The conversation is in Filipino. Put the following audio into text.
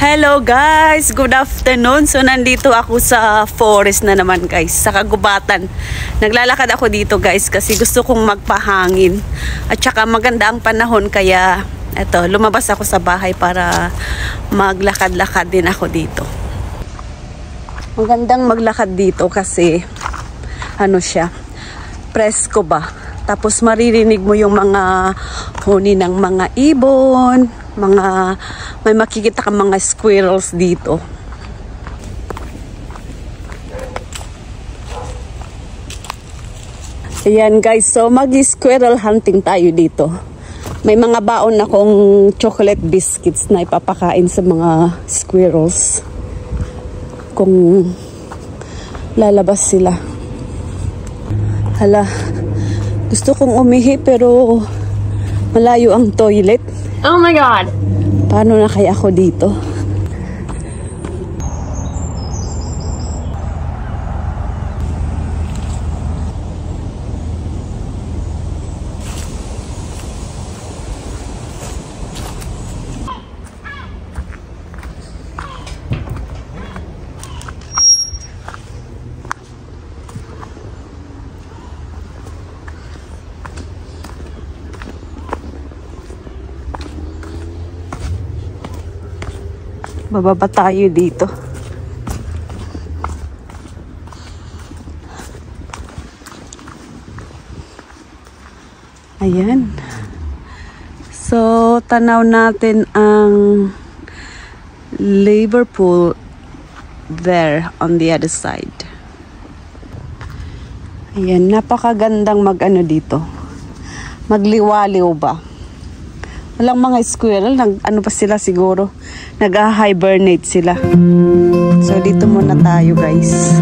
Hello guys! Good afternoon! So nandito ako sa forest na naman guys, sa kagubatan. Naglalakad ako dito guys kasi gusto kong magpahangin. At saka maganda ang panahon kaya eto, lumabas ako sa bahay para maglakad-lakad din ako dito. Magandang maglakad dito kasi ano siya, presko ba? Tapos maririnig mo yung mga huni ng mga ibon, may makikita kang mga squirrels dito. Ayan guys, so mag-squirrel hunting tayo dito. May mga baon akong chocolate biscuits na ipapakain sa mga squirrels kung lalabas sila. Hala, gusto kong umihi pero malayo ang toilet. Oh my God! Paano na kaya ako dito? Bababa tayo dito. Ayan. So, tanaw natin ang Liverpool there on the other side. Ayan, napakagandang mag-ano dito. Magliwaliw ba? Walang mga squirrel, ano pa sila siguro? Nag-hibernate sila. So, dito muna tayo guys.